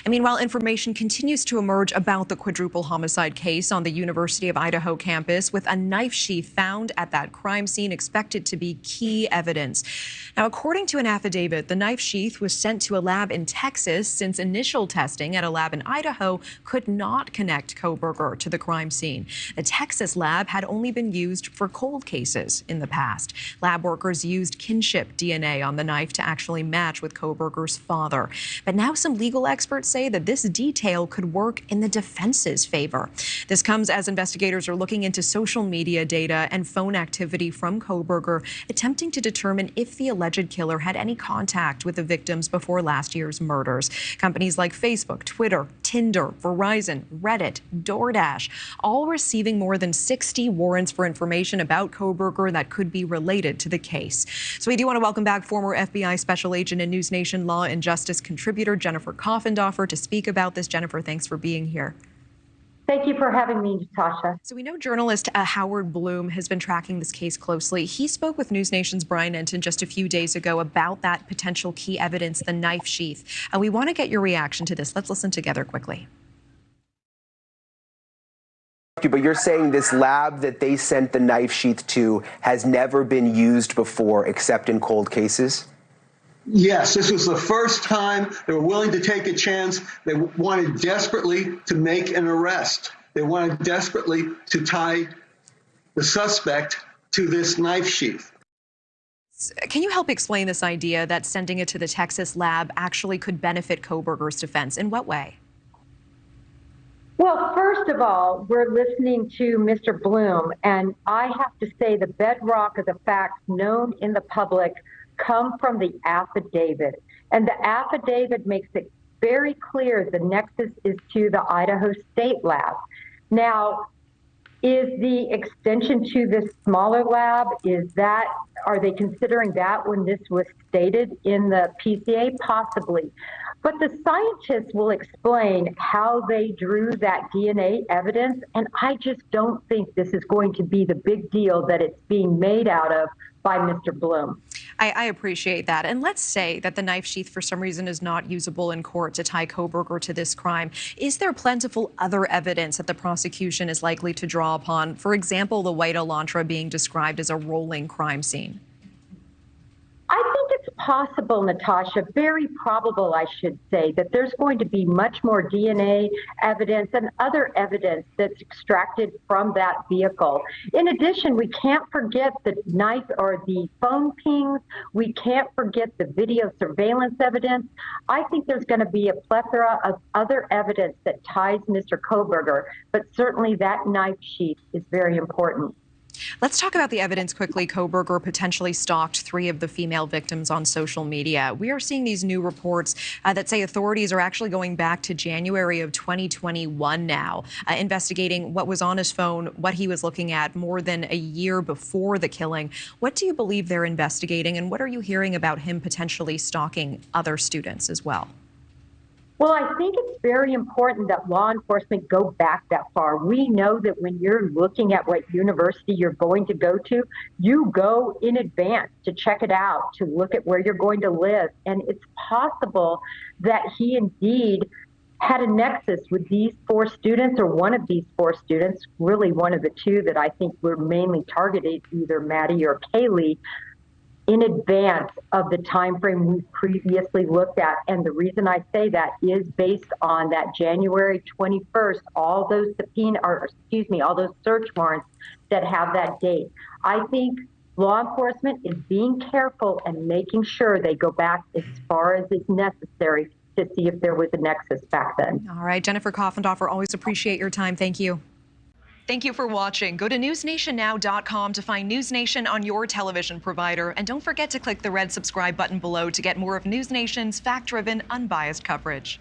And meanwhile, information continues to emerge about the quadruple homicide case on the University of Idaho campus, with a knife sheath found at that crime scene expected to be key evidence. Now, according to an affidavit, the knife sheath was sent to a lab in Texas since initial testing at a lab in Idaho could not connect Kohberger to the crime scene. The Texas lab had only been used for cold cases in the past. Lab workers used kinship DNA on the knife to actually match with Kohberger's father. But now some legal experts say that this detail could work in the defense's favor. This comes as investigators are looking into social media data and phone activity from Kohberger, attempting to determine if the alleged killer had any contact with the victims before last year's murders. Companies like Facebook, Twitter, Tinder, Verizon, Reddit, DoorDash, all receiving more than 60 warrants for information about Kohberger that could be related to the case. So we do want to welcome back former FBI Special Agent and NewsNation Law and Justice contributor Jennifer Coffindaffer to speak about this. Jennifer, thanks for being here. Thank you for having me, Natasha. So we know journalist Howard Bloom has been tracking this case closely. He spoke with NewsNation's Bryan Kohberger just a few days ago about that potential key evidence, the knife sheath. We want to get your reaction to this. Let's listen together quickly. But you're saying this lab that they sent the knife sheath to has never been used before except in cold cases? Yes, this was the first time they were willing to take a chance. They wanted desperately to make an arrest. They wanted desperately to tie the suspect to this knife sheath. Can you help explain this idea that sending it to the Texas lab actually could benefit Kohberger's defense? In what way? Well, first of all, we're listening to Mr. Bloom, and I have to say the bedrock of the facts known in the public come from the affidavit. And the affidavit makes it very clear the nexus is to the Idaho State lab. Now, is the extension to this smaller lab, are they considering that when this was stated in the PCA? Possibly. But the scientists will explain how they drew that DNA evidence, and I just don't think this is going to be the big deal that it's being made out of by Mr. Bloom. I appreciate that. And let's say that the knife sheath for some reason is not usable in court to tie Kohberger to this crime. Is there plentiful other evidence that the prosecution is likely to draw upon? For example, the white Elantra being described as a rolling crime scene. I think it's possible, Natasha, very probable, I should say, that there's going to be much more DNA evidence and other evidence that's extracted from that vehicle. In addition, we can't forget the knife or the phone pings. We can't forget the video surveillance evidence. I think there's going to be a plethora of other evidence that ties Mr. Kohberger, but certainly that knife sheath is very important. Let's talk about the evidence quickly. Kohberger potentially stalked 3 of the female victims on social media. We are seeing these new reports that say authorities are actually going back to January of 2021 now, investigating what was on his phone, what he was looking at more than a year before the killing. What do you believe they're investigating, and what are you hearing about him potentially stalking other students as well? Well, I think it's very important that law enforcement go back that far. We know that when you're looking at what university you're going to go to, you go in advance to check it out, to look at where you're going to live. And it's possible that he indeed had a nexus with these 4 students, or one of these 4 students, really one of the 2 that I think were mainly targeted, either Maddie or Kaylee, in advance of the time frame we previously looked at. And the reason I say that is based on that January 21st, all those all those search warrants that have that date. I think law enforcement is being careful and making sure they go back as far as is necessary to see if there was a nexus back then. All right, Jennifer Coffindaffer, always appreciate your time. Thank you. Thank you for watching. Go to newsnationnow.com to find NewsNation on your television provider. And don't forget to click the red subscribe button below to get more of NewsNation's fact-driven, unbiased coverage.